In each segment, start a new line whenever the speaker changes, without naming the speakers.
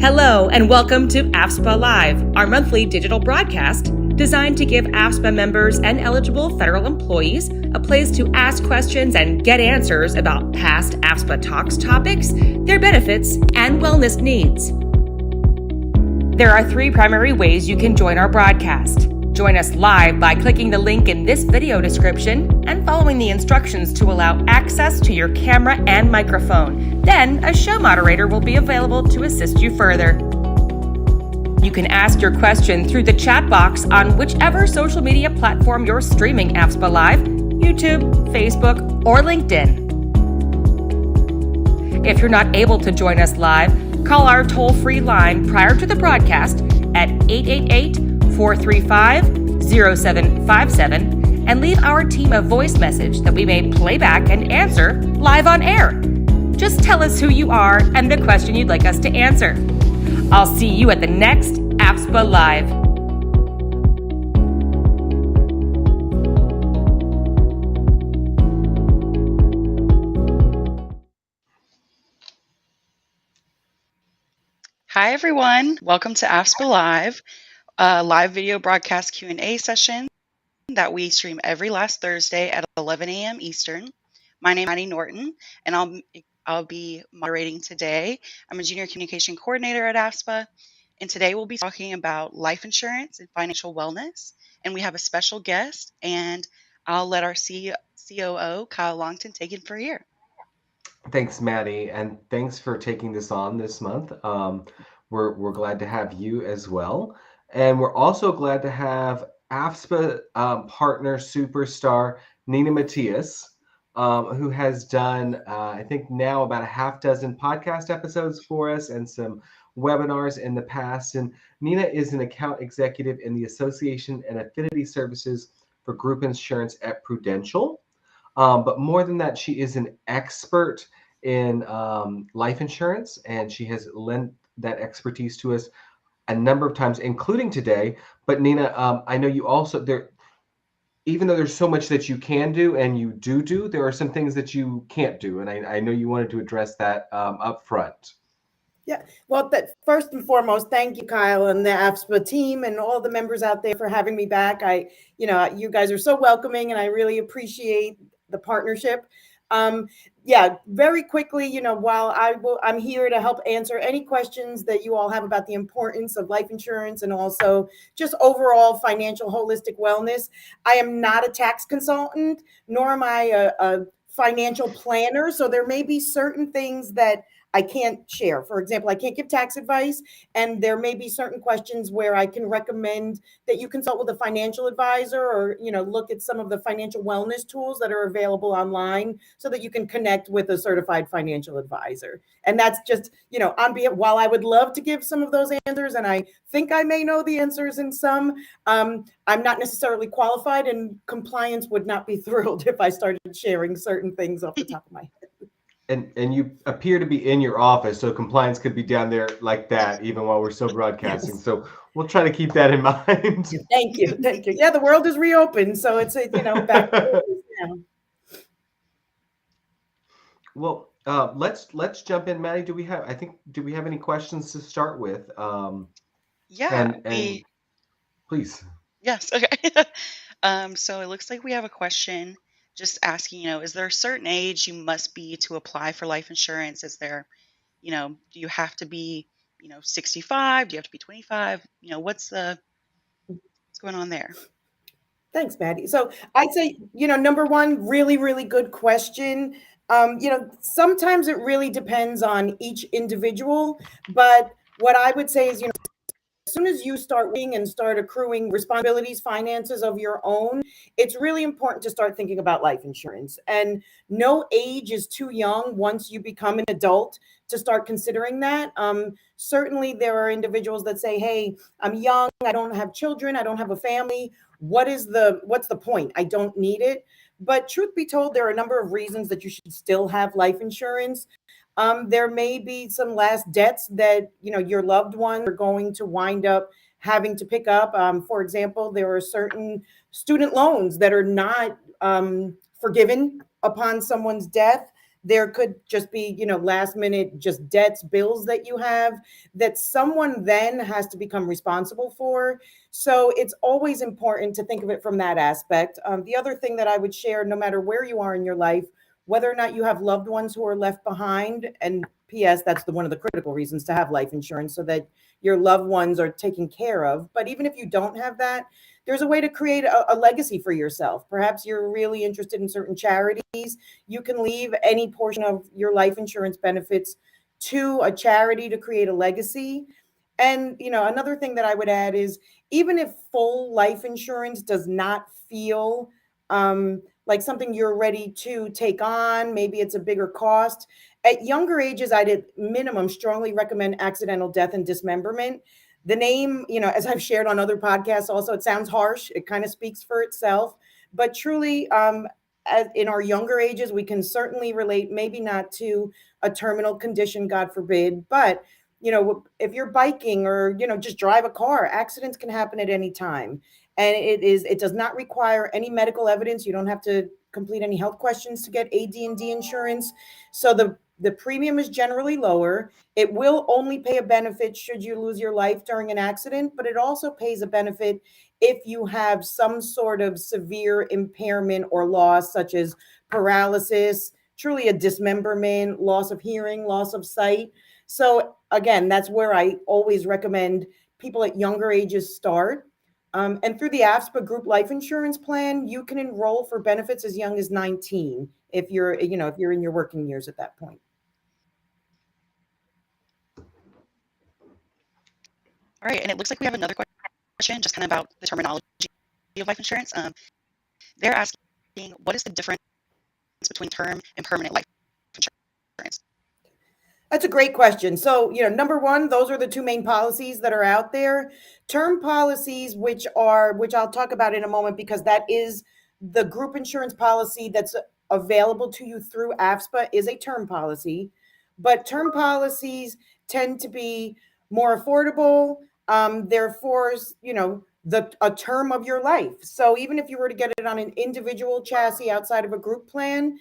Hello, and welcome to AFSPA Live, our monthly digital broadcast designed to give AFSPA members and eligible federal employees a place to ask questions and get answers about past AFSPA Talks topics, their benefits, and wellness needs. There are three primary ways you can join our broadcast. Join us live by clicking the link in this video description and following the instructions to allow access to your camera and microphone. Then, a show moderator will be available to assist you further. You can ask your question through the chat box on whichever social media platform you're streaming AFSPA Live, YouTube, Facebook, or LinkedIn. If you're not able to join us live, call our toll-free line prior to the broadcast at 888-435-0757 and leave our team a voice message that we may play back and answer live on air. Just tell us who you are and the question you'd like us to answer. I'll see you at the next AFSPA Live.
Hi, everyone. Welcome to AFSPA Live, a live video broadcast Q&A session that we stream every last Thursday at 11 a.m. Eastern. My name is Maddie Norton, and I'll be moderating today. I'm a junior communication coordinator at AFSPA, and today we'll be talking about life insurance and financial wellness. And we have a special guest, and I'll let our COO, Kyle Longton, take it from here.
Thanks, Maddie, and thanks for taking this on this month. We're glad to have you as well, and we're also glad to have AFSPA partner superstar Nina Matias, who has done I think now about a half dozen podcast episodes for us and some webinars in the past. And Nina is an account executive in the Association and Affinity Services for Group Insurance at Prudential. But more than that, she is an expert in life insurance, and she has lent that expertise to us a number of times, including today. But Nina, I know you also, even though there's so much that you can do and you do, there are some things that you can't do. And I know you wanted to address that up front.
Yeah, well, first and foremost, thank you, Kyle, and the AFSPA team and all the members out there for having me back. You guys are so welcoming, and I really appreciate the partnership. Very quickly, while I'm here to help answer any questions that you all have about the importance of life insurance and also just overall financial holistic wellness. I am not a tax consultant, nor am I a financial planner. So there may be certain things that I can't share. For example, I can't give tax advice, and there may be certain questions where I can recommend that you consult with a financial advisor or, look at some of the financial wellness tools that are available online so that you can connect with a certified financial advisor. And that's just, on behalf, while I would love to give some of those answers, and I think I may know the answers in some, I'm not necessarily qualified, and compliance would not be thrilled if I started sharing certain things off the top of my head.
And you appear to be in your office, so compliance could be down there like that, even while we're still broadcasting. Yes. So we'll try to keep that in mind.
Thank you. Yeah, the world is reopened, so it's back to now.
Well, let's jump in, Maddie. Do we have any questions to start with? Please.
Yes. Okay. So it looks like we have a question. Just asking, is there a certain age you must be to apply for life insurance? Is there, do you have to be, 65? Do you have to be 25? What's going on there?
Thanks, Maddie. So I'd say, number one, really, really good question. Sometimes it really depends on each individual, but what I would say is, as soon as you start working and start accruing responsibilities, finances of your own, it's really important to start thinking about life insurance. And no age is too young once you become an adult to start considering that. Certainly, there are individuals that say, hey, I'm young, I don't have children, I don't have a family. What's the point? I don't need it. But truth be told, there are a number of reasons that you should still have life insurance. There may be some last debts that, your loved ones are going to wind up having to pick up. For example, there are certain student loans that are not forgiven upon someone's death. There could just be, last minute just debts, bills that you have that someone then has to become responsible for. So it's always important to think of it from that aspect. The other thing that I would share, no matter where you are in your life, whether or not you have loved ones who are left behind, and P.S., that's one of the critical reasons to have life insurance, so that your loved ones are taken care of. But even if you don't have that, there's a way to create a legacy for yourself. Perhaps you're really interested in certain charities. You can leave any portion of your life insurance benefits to a charity to create a legacy. And, another thing that I would add is, even if full life insurance does not feel like something you're ready to take on, maybe it's a bigger cost. At younger ages, I'd at minimum strongly recommend accidental death and dismemberment. The name, as I've shared on other podcasts also, it sounds harsh. It kind of speaks for itself. But truly, in our younger ages, we can certainly relate, maybe not to a terminal condition, God forbid, but if you're biking or, just drive a car, accidents can happen at any time. And it does not require any medical evidence. You don't have to complete any health questions to get AD&D insurance. So the premium is generally lower. It will only pay a benefit should you lose your life during an accident, but it also pays a benefit if you have some sort of severe impairment or loss, such as paralysis, truly a dismemberment, loss of hearing, loss of sight. So again, that's where I always recommend people at younger ages start. And through the AFSPA group life insurance plan, you can enroll for benefits as young as 19 if you're in your working years at that point.
All right, and it looks like we have another question just kind of about the terminology of life insurance. They're asking, what is the difference between term and permanent life insurance?
That's a great question. So, number one, those are the two main policies that are out there. Term policies, which I'll talk about in a moment, because that is the group insurance policy that's available to you through AFSPA, is a term policy. But term policies tend to be more affordable. Therefore, a term of your life. So even if you were to get it on an individual chassis outside of a group plan,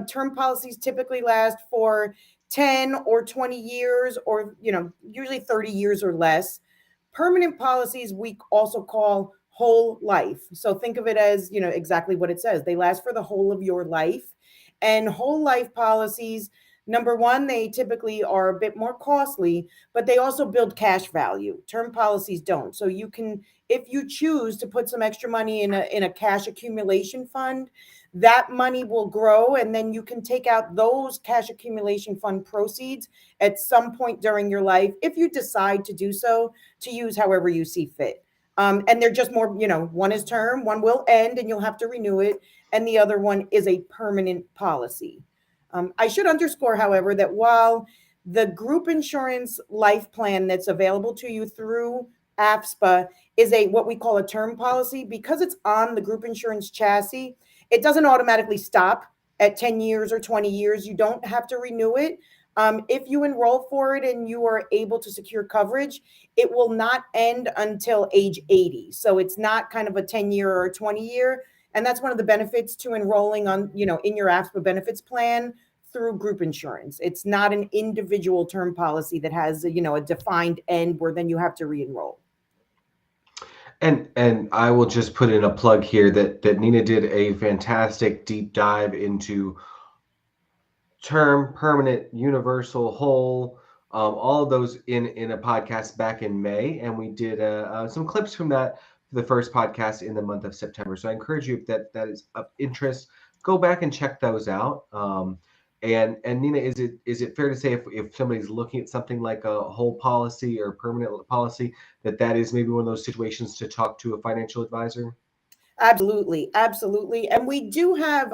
term policies typically last for 10 or 20 years, or, usually 30 years or less. Permanent policies we also call whole life. So think of it as, exactly what it says. They last for the whole of your life. And whole life policies, number one, they typically are a bit more costly, but they also build cash value. Term policies don't. So you can, if you choose to put some extra money in a cash accumulation fund, that money will grow, and then you can take out those cash accumulation fund proceeds at some point during your life, if you decide to do so, to use however you see fit. And they're just more, one is term, one will end and you'll have to renew it, and the other one is a permanent policy. I should underscore, however, that while the group insurance life plan that's available to you through AFSPA is what we call a term policy, because it's on the group insurance chassis, it doesn't automatically stop at 10 years or 20 years. You don't have to renew it. If you enroll for it and you are able to secure coverage, it will not end until age 80. So it's not kind of a 10-year or a 20-year. And that's one of the benefits to enrolling on, in your AFSPA benefits plan through group insurance. It's not an individual term policy that has, a defined end where then you have to re-enroll.
And I will just put in a plug here that Nina did a fantastic deep dive into term, permanent, universal, whole, all of those in a podcast back in May, and we did some clips from that for the first podcast in the month of September. So I encourage you, if that is of interest, go back and check those out. And Nina, is it fair to say if somebody's looking at something like a whole policy or permanent policy, that is maybe one of those situations to talk to a financial advisor?
Absolutely. And we do have,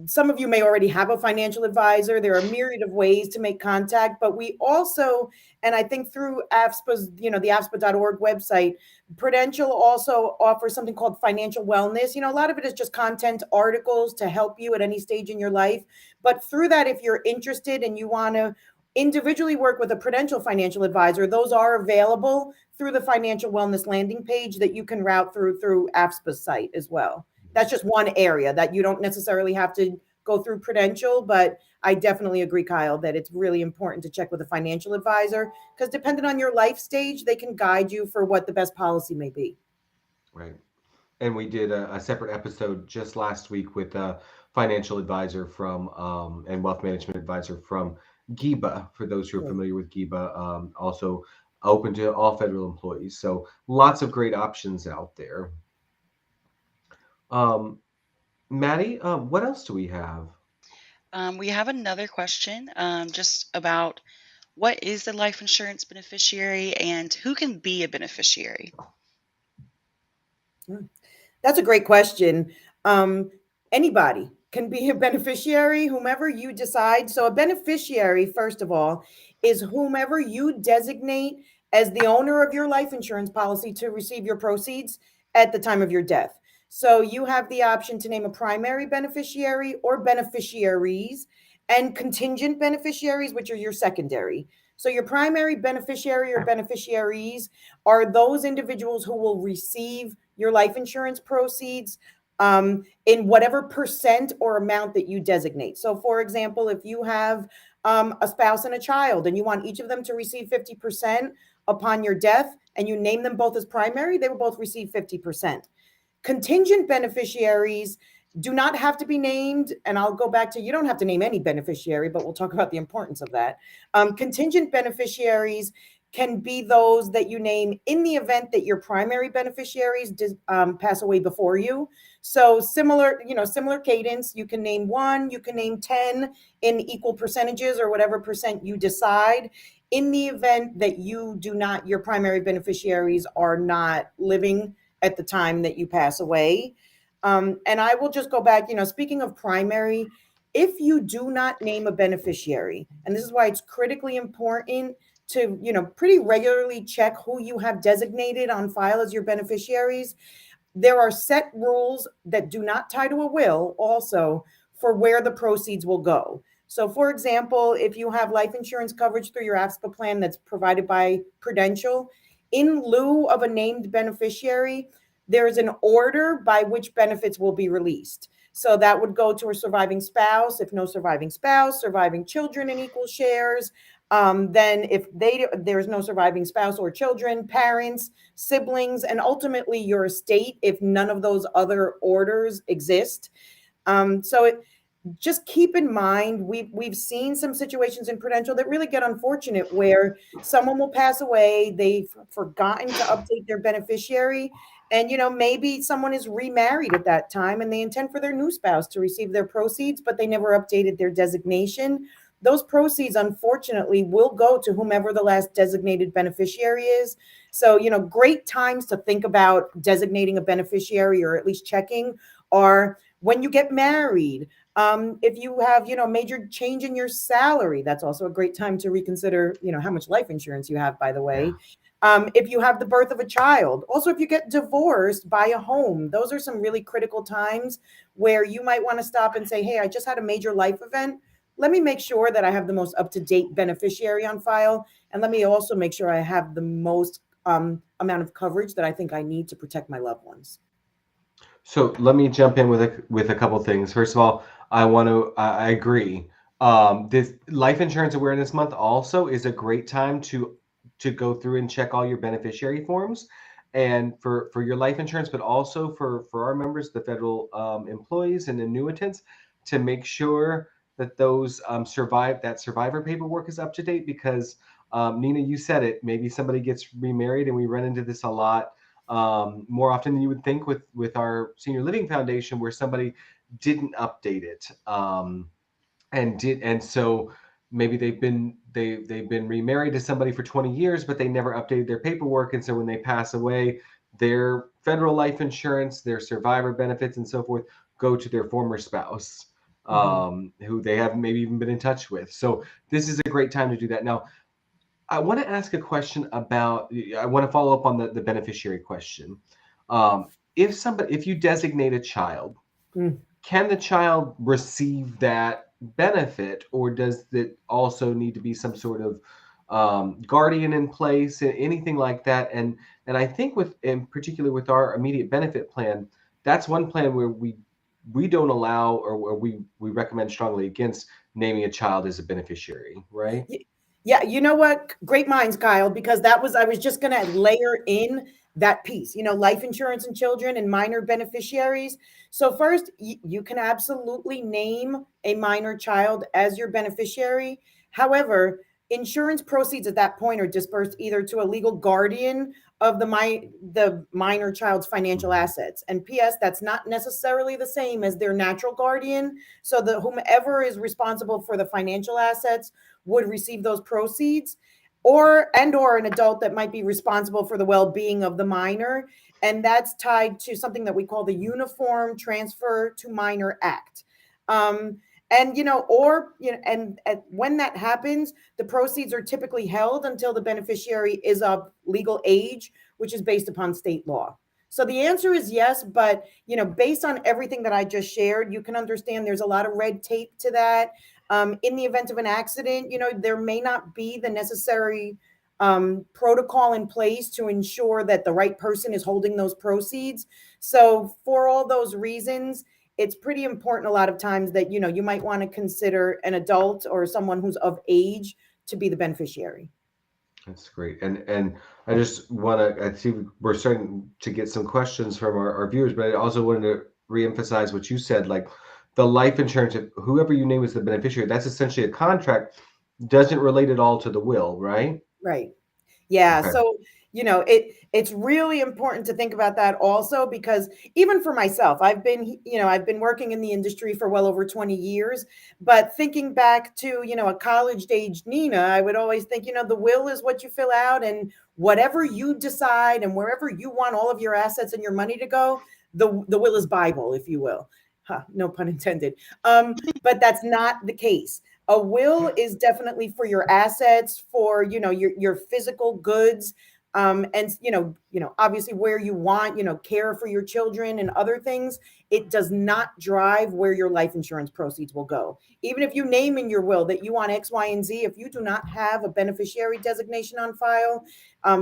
some of you may already have a financial advisor. There are a myriad of ways to make contact, but we also, and I think through AFSPA's, the AFSPA.org website, Prudential also offers something called financial wellness. A lot of it is just content articles to help you at any stage in your life. But through that, if you're interested and you want to individually work with a Prudential financial advisor, those are available through the financial wellness landing page that you can route through AFSPA's site as well. That's just one area that you don't necessarily have to go through Prudential, but I definitely agree, Kyle, that it's really important to check with a financial advisor because depending on your life stage, they can guide you for what the best policy may be.
Right. And we did a separate episode just last week with a financial advisor from and wealth management advisor from GIBA, for those who are familiar with GIBA, also open to all federal employees. So lots of great options out there. Maddie, what else do we have?
We have another question just about what is the life insurance beneficiary and who can be a beneficiary?
That's a great question. Anybody can be a beneficiary, whomever you decide. So, a beneficiary, first of all, is whomever you designate as the owner of your life insurance policy to receive your proceeds at the time of your death. So, you have the option to name a primary beneficiary or beneficiaries and contingent beneficiaries, which are your secondary. So, your primary beneficiary or beneficiaries are those individuals who will receive your life insurance proceeds in whatever percent or amount that you designate. So, for example, if you have a spouse and a child and you want each of them to receive 50% upon your death and you name them both as primary, they will both receive 50%. Contingent beneficiaries do not have to be named. And I'll go back to, you don't have to name any beneficiary, but we'll talk about the importance of that. Contingent beneficiaries can be those that you name in the event that your primary beneficiaries pass away before you. So similar cadence. You can name 1, you can name 10 in equal percentages or whatever percent you decide. In the event that your primary beneficiaries are not living at the time that you pass away. And I will just go back, speaking of primary, if you do not name a beneficiary, and this is why it's critically important to, pretty regularly check who you have designated on file as your beneficiaries. There are set rules that do not tie to a will also for where the proceeds will go. So, for example, if you have life insurance coverage through your AFSPA plan that's provided by Prudential, in lieu of a named beneficiary, there's an order by which benefits will be released. So that would go to a surviving spouse. If no surviving spouse, surviving children in equal shares. Then if there's no surviving spouse or children, parents, siblings, and ultimately your estate, if none of those other orders exist. Just keep in mind, we've seen some situations in Prudential that really get unfortunate where someone will pass away, they've forgotten to update their beneficiary, and maybe someone is remarried at that time and they intend for their new spouse to receive their proceeds, but they never updated their designation. Those proceeds, unfortunately, will go to whomever the last designated beneficiary is. So, great times to think about designating a beneficiary or at least checking are when you get married. If you have, major change in your salary, that's also a great time to reconsider, how much life insurance you have, by the way. If you have the birth of a child, also if you get divorced, buy a home, those are some really critical times where you might want to stop and say, hey, I just had a major life event. Let me make sure that I have the most up-to-date beneficiary on file. And let me also make sure I have the most amount of coverage that I think I need to protect my loved ones.
So let me jump in with a couple things. First of all, I agree. This Life Insurance Awareness Month also is a great time to go through and check all your beneficiary forms, and for your life insurance, but also for our members, the federal employees and annuitants, to make sure that those survivor paperwork is up to date. Because Nina, you said it. Maybe somebody gets remarried, and we run into this a lot. More often than you would think with our senior living foundation, where somebody didn't update it, and so maybe they've been remarried to somebody for 20 years, but they never updated their paperwork, and so when they pass away, their federal life insurance, their survivor benefits, and so forth go to their former spouse, who they haven't maybe even been in touch with. So this is a great time to do that. Now, I want to ask a question I want to follow up on the beneficiary question. If you designate a child, can the child receive that benefit, or does it also need to be some sort of guardian in place, anything like that? And I think in particular with our immediate benefit plan, that's one plan where we we don't allow, or we recommend strongly against naming a child as a beneficiary, right?
Yeah, you know what? Great minds, Kyle, because I was just going to layer in that piece, life insurance and children and minor beneficiaries. So, first, you can absolutely name a minor child as your beneficiary. However, insurance proceeds at that point are dispersed either to a legal guardian of the minor child's financial assets. And P.S., that's not necessarily the same as their natural guardian. So, the whomever is responsible for the financial assets would receive those proceeds, or an adult that might be responsible for the well-being of the minor, and that's tied to something that we call the Uniform Transfer to Minor Act. And and when that happens, the proceeds are typically held until the beneficiary is of legal age, which is based upon state law. So the answer is yes, but based on everything that I just shared, you can understand there's a lot of red tape to that. In the event of an accident, there may not be the necessary protocol in place to ensure that the right person is holding those proceeds. So for all those reasons, it's pretty important a lot of times that you might want to consider an adult or someone who's of age to be the beneficiary.
That's great. And I just want to, I see we're starting to get some questions from our viewers, but I also wanted to reemphasize what you said, like the life insurance, if whoever you name as the beneficiary, that's essentially a contract, doesn't relate at all to the will, right?
Right. Yeah.
Okay.
So, it's really important to think about that also, because even for myself, I've been working in the industry for well over 20 years, but thinking back to, a college age Nina, I would always think, the will is what you fill out, and whatever you decide and wherever you want all of your assets and your money to go, the will is Bible, if you will. Huh, no pun intended. But that's not the case. A will is definitely for your assets, for your physical goods, and obviously where you want care for your children and other things. It does not drive where your life insurance proceeds will go. Even if you name in your will that you want X, Y, and Z, if you do not have a beneficiary designation on file,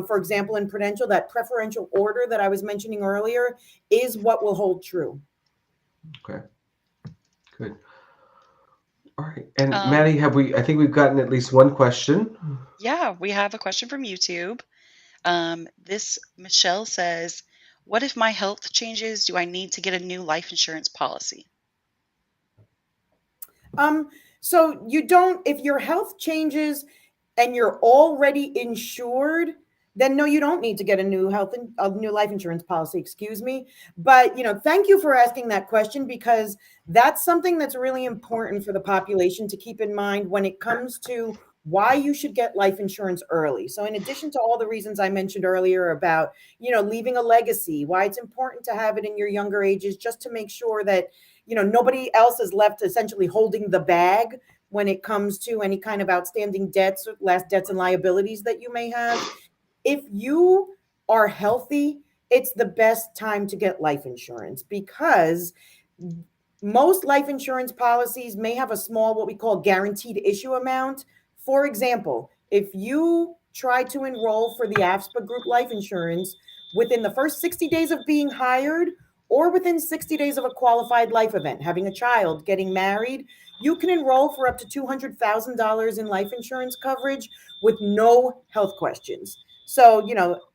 for example, in Prudential, that preferential order that I was mentioning earlier is what will hold true.
Okay. Good. All right. And
Um,
Maddie, I think we've gotten at least one question.
yeah, we have a question from YouTube. This Michelle says, "What if my health changes? Do I need to get a new life insurance policy?"
So you don't, if your health changes and you're already insured, then no, you don't need to get a new life insurance policy, excuse me. But, thank you for asking that question, because that's something that's really important for the population to keep in mind when it comes to why you should get life insurance early. So in addition to all the reasons I mentioned earlier about, leaving a legacy, why it's important to have it in your younger ages, just to make sure that nobody else is left essentially holding the bag when it comes to any kind of outstanding debts, last debts and liabilities that you may have. If you are healthy, it's the best time to get life insurance, because most life insurance policies may have a small, what we call guaranteed issue amount. For example, if you try to enroll for the AFSPA group life insurance within the first 60 days of being hired, or within 60 days of a qualified life event, having a child, getting married, you can enroll for up to $200,000 in life insurance coverage with no health questions. So,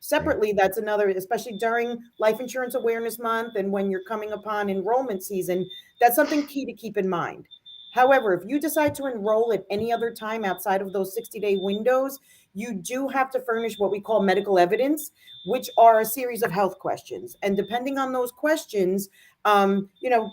separately, that's another, especially during Life Insurance Awareness Month and when you're coming upon enrollment season, that's something key to keep in mind. However, if you decide to enroll at any other time outside of those 60-day windows, you do have to furnish what we call medical evidence, which are a series of health questions. And depending on those questions,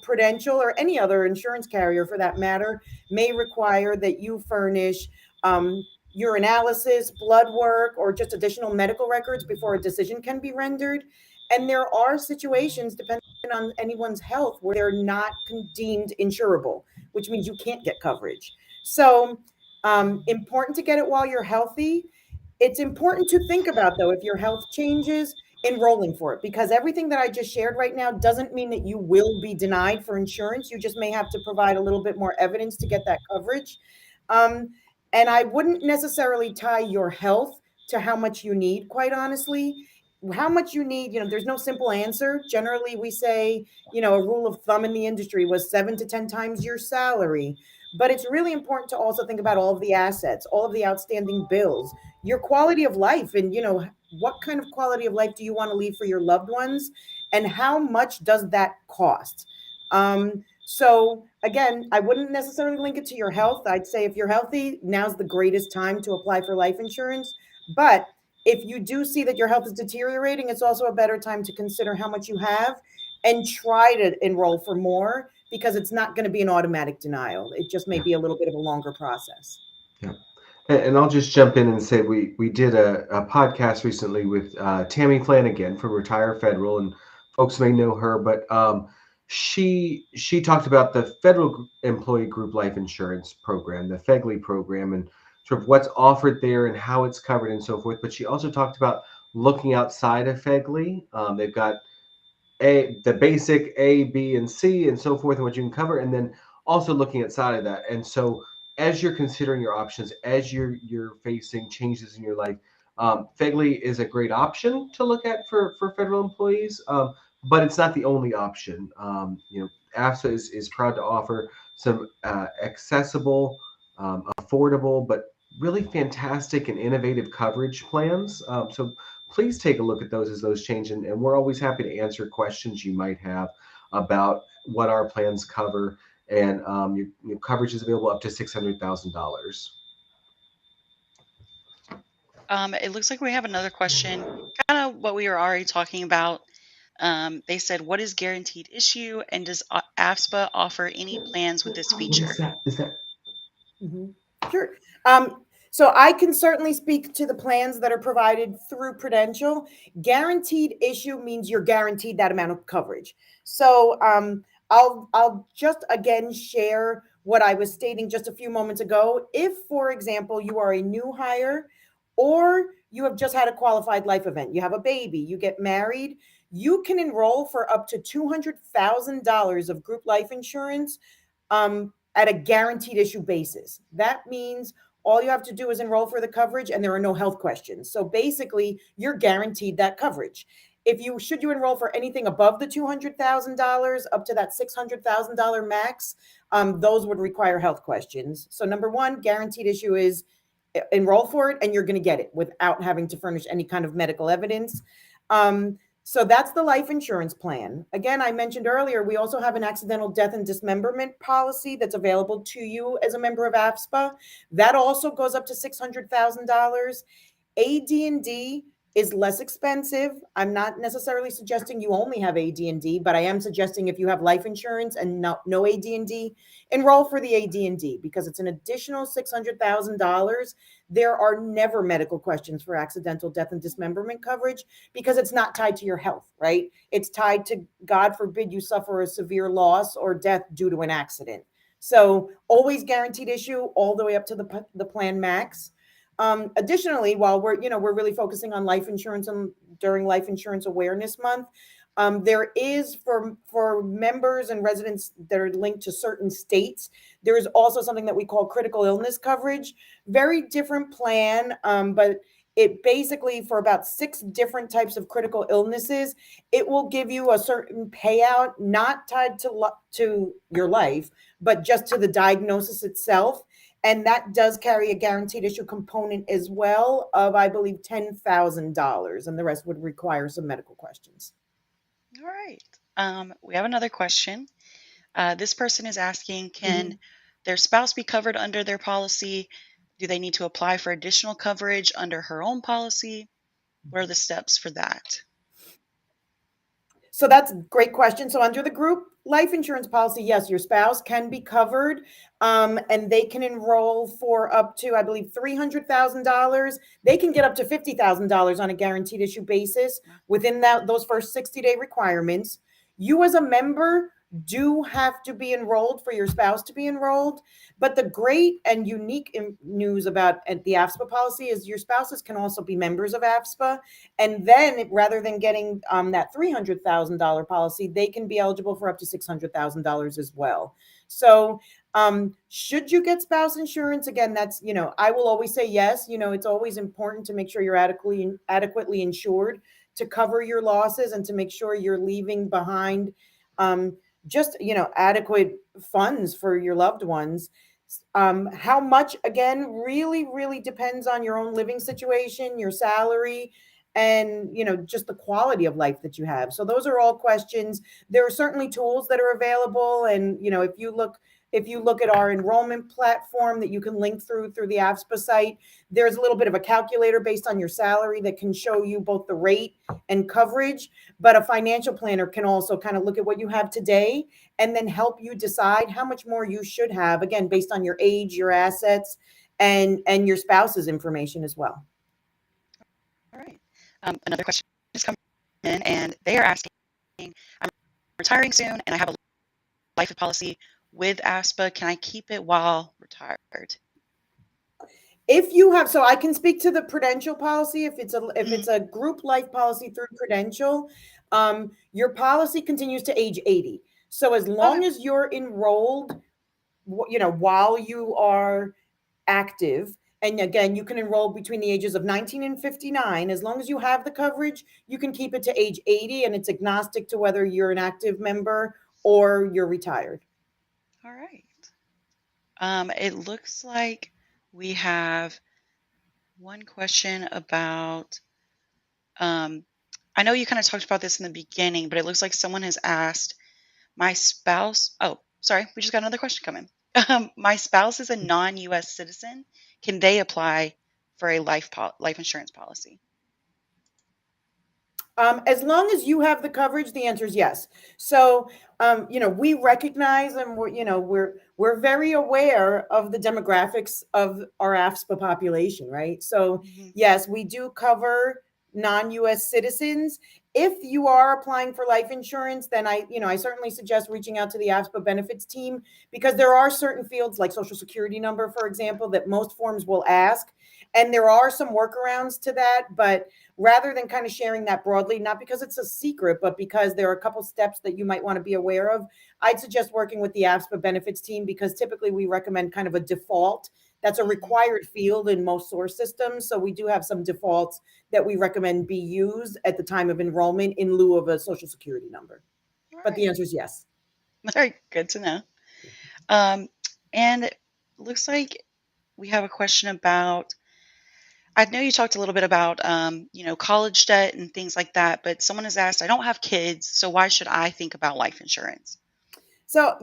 Prudential or any other insurance carrier for that matter may require that you furnish urinalysis, blood work, or just additional medical records before a decision can be rendered. And there are situations, depending on anyone's health, where they're not deemed insurable, which means you can't get coverage. So, important to get it while you're healthy. It's important to think about, though, if your health changes, enrolling for it, because everything that I just shared right now doesn't mean that you will be denied for insurance. You just may have to provide a little bit more evidence to get that coverage. Um, and I wouldn't necessarily tie your health to how much you need, quite honestly. how much you need, there's no simple answer. Generally, we say, a rule of thumb in the industry was 7 to 10 times your salary. But it's really important to also think about all of the assets, all of the outstanding bills, your quality of life, and, what kind of quality of life do you want to leave for your loved ones, and how much does that cost? So again, I wouldn't necessarily link it to your health. I'd say if you're healthy, now's the greatest time to apply for life insurance. But if you do see that your health is deteriorating, it's also a better time to consider how much you have and try to enroll for more, because it's not going to be an automatic denial. It just may
Yeah.
be a little bit of a longer process.
Yeah. And I'll just jump in and say we did a podcast recently with Tammy Flanagan from Retire Federal, and folks may know her, but she talked about the federal employee group life insurance program, the FEGLI program, and sort of what's offered there and how it's covered and so forth. But she also talked about looking outside of FEGLI. They've got the basic A, B, and C, and so forth, and what you can cover, and then also looking outside of that. And so, as you're considering your options, as you're facing changes in your life, FEGLI is a great option to look at for federal employees, but it's not the only option. AFSA is proud to offer some accessible, affordable, but really fantastic and innovative coverage plans. So please take a look at those as those change. And we're always happy to answer questions you might have about what our plans cover. And your coverage is available up to $600,000.
It looks like we have another question, kind of what we were already talking about. They said, what is guaranteed issue, and does AFSPA offer any plans with this
What
feature?
is that?
Mhm. Sure. So I can certainly speak to the plans that are provided through Prudential. Guaranteed issue means you're guaranteed that amount of coverage. So I'll just again share what I was stating just a few moments ago. If, for example, you are a new hire, or you have just had a qualified life event, you have a baby, you get married, you can enroll for up to $200,000 of group life insurance at a guaranteed issue basis. That means all you have to do is enroll for the coverage, and there are no health questions. So basically, you're guaranteed that coverage. If you should you enroll for anything above the $200,000 up to that $600,000 max, those would require health questions. So number one, guaranteed issue is enroll for it, and you're going to get it without having to furnish any kind of medical evidence. So that's the life insurance plan. Again, I mentioned earlier, we also have an accidental death and dismemberment policy that's available to you as a member of AFSPA. That also goes up to $600,000. AD&D is less expensive. I'm not necessarily suggesting you only have AD&D, but I am suggesting if you have life insurance and no AD&D, enroll for the AD&D, because it's an additional $600,000. There are never medical questions for accidental death and dismemberment coverage, because it's not tied to your health, right? It's tied to, God forbid, you suffer a severe loss or death due to an accident. So always guaranteed issue all the way up to the plan max. Additionally, while we're really focusing on life insurance and during Life Insurance Awareness Month, there is for members and residents that are linked to certain states, there is also something that we call critical illness coverage. Very different plan, but it basically, for about 6 different types of critical illnesses, it will give you a certain payout, not tied to your life, but just to the diagnosis itself. And that does carry a guaranteed issue component as well of, I believe, $10,000, and the rest would require some medical questions.
All right. We have another question. This person is asking, can their spouse be covered under their policy? Do they need to apply for additional coverage under her own policy? What are the steps for that?
So that's a great question. So under the group life insurance policy, yes, your spouse can be covered, and they can enroll for up to, I believe, $300,000. They can get up to $50,000 on a guaranteed issue basis within those first 60-day requirements. You as a member do have to be enrolled for your spouse to be enrolled. But the great and unique news about the AFSPA policy is your spouses can also be members of AFSPA. And then rather than getting that $300,000 policy, they can be eligible for up to $600,000 as well. So should you get spouse insurance? Again, that's, I will always say yes. It's always important to make sure you're adequately insured to cover your losses and to make sure you're leaving behind just adequate funds for your loved ones. How much, again, really depends on your own living situation, your salary, and just the quality of life that you have. So those are all questions. There are certainly tools that are available, and if you look at our enrollment platform that you can link through the AFSPA site, there's a little bit of a calculator based on your salary that can show you both the rate and coverage. But a financial planner can also kind of look at what you have today and then help you decide how much more you should have, again, based on your age, your assets, and your spouse's information as well.
All right. Another question is coming in, and they are asking, I'm retiring soon, and I have a life policy with AFSPA. Can I keep it while retired?
If you have, so I can speak to the Prudential policy. If it's a group life policy through Prudential, your policy continues to age 80. So as long as you're enrolled, while you are active, and again, you can enroll between the ages of 19 and 59. As long as you have the coverage, you can keep it to age 80, and it's agnostic to whether you're an active member or you're retired.
All right. It looks like we have one question about, I know you kind of talked about this in the beginning, but it looks like someone has asked, my spouse, oh, sorry, we just got another question coming. My spouse is a non-US citizen. Can they apply for a life insurance policy?
As long as you have the coverage, the answer is yes. So, we recognize, and we're very aware of the demographics of our AFSPA population, right? So, yes, we do cover non-US citizens. If you are applying for life insurance, then I certainly suggest reaching out to the AFSPA benefits team, because there are certain fields like Social Security number, for example, that most forms will ask. And there are some workarounds to that, but rather than kind of sharing that broadly, not because it's a secret, but because there are a couple steps that you might want to be aware of, I'd suggest working with the AFSPA benefits team, because typically we recommend kind of a default. That's a required field in most source systems. So we do have some defaults that we recommend be used at the time of enrollment in lieu of a Social Security number. But the answer is yes.
All right, good to know. And it looks like we have a question about, I know you talked a little bit about, college debt and things like that, but someone has asked, I don't have kids, so why should I think about life insurance?
So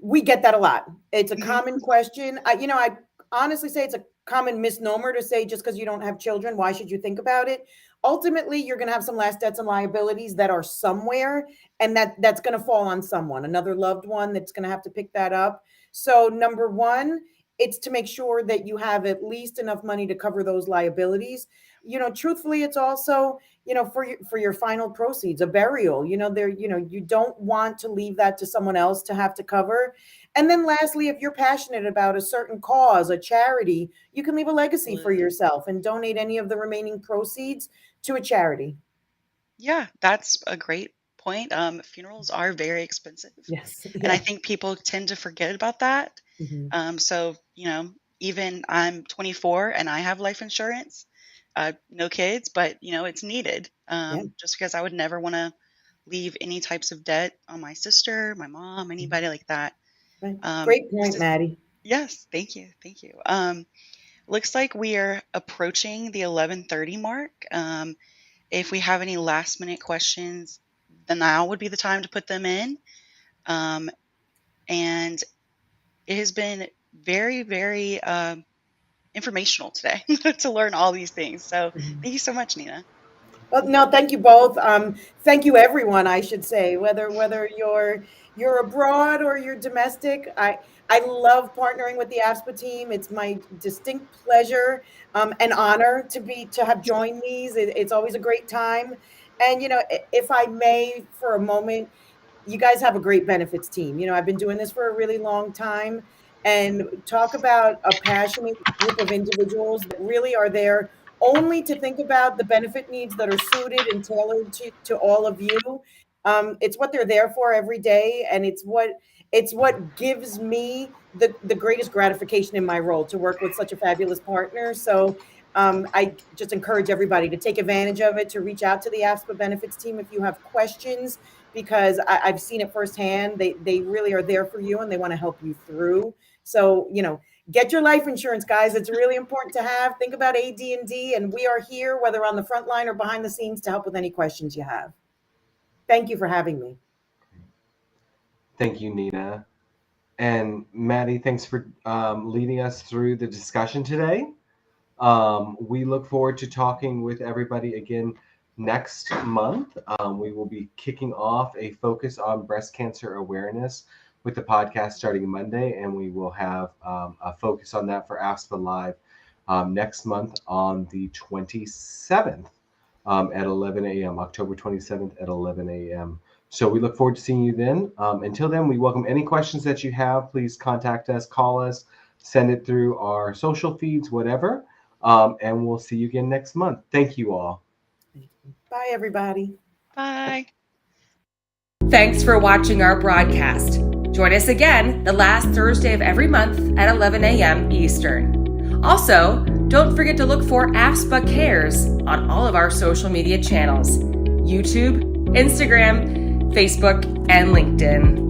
we get that a lot. It's a common question. I honestly say it's a common misnomer to say just because you don't have children, why should you think about it? Ultimately, you're going to have some last debts and liabilities that are somewhere, and that's going to fall on someone, another loved one that's going to have to pick that up. So number one, it's to make sure that you have at least enough money to cover those liabilities. Truthfully, it's also, for your final proceeds, a burial, you don't want to leave that to someone else to have to cover. And then lastly, if you're passionate about a certain cause, a charity, you can leave a legacy for yourself and donate any of the remaining proceeds to a charity.
Yeah, that's a great point. Funerals are very expensive.
Yes.
And I think people tend to forget about that. So, even I'm 24 and I have life insurance, no kids, but, it's needed, just because I would never want to leave any types of debt on my sister, my mom, anybody like that.
Great point, Maddie.
Yes, thank you. Thank you. Looks like we are approaching the 11:30 mark. If we have any last minute questions, then now would be the time to put them in. And it has been very, very informational today to learn all these things. So thank you so much, Nina.
Well, no, thank you both. Thank you, everyone, I should say, whether you're abroad or you're domestic. I love partnering with the AFSPA team. It's my distinct pleasure and honor to have joined these. It's always a great time. And if I may, for a moment, you guys have a great benefits team. I've been doing this for a really long time, and talk about a passionate group of individuals that really are there only to think about the benefit needs that are suited and tailored to all of you. It's what they're there for every day, and it's what gives me the greatest gratification in my role, to work with such a fabulous partner. So I just encourage everybody to take advantage of it, to reach out to the AFSPA benefits team if you have questions, because I've seen it firsthand. They really are there for you and they want to help you through. So, get your life insurance, guys. It's really important to have. Think about AD&D, and we are here, whether on the front line or behind the scenes, to help with any questions you have. Thank you for having me.
Thank you, Nina. And Maddie, thanks for leading us through the discussion today. We look forward to talking with everybody again next month. We will be kicking off a focus on breast cancer awareness with the podcast starting Monday, and we will have a focus on that for AFSPA Live next month on the 27th at 11 a.m., October 27th at 11 a.m. So we look forward to seeing you then. Until then, we welcome any questions that you have. Please contact us, call us, send it through our social feeds, whatever. And we'll see you again next month. Thank you all.
Bye, everybody.
Bye.
Thanks for watching our broadcast. Join us again the last Thursday of every month at 11 a.m. Eastern. Also, don't forget to look for AFSPA Cares on all of our social media channels: YouTube, Instagram, Facebook, and LinkedIn.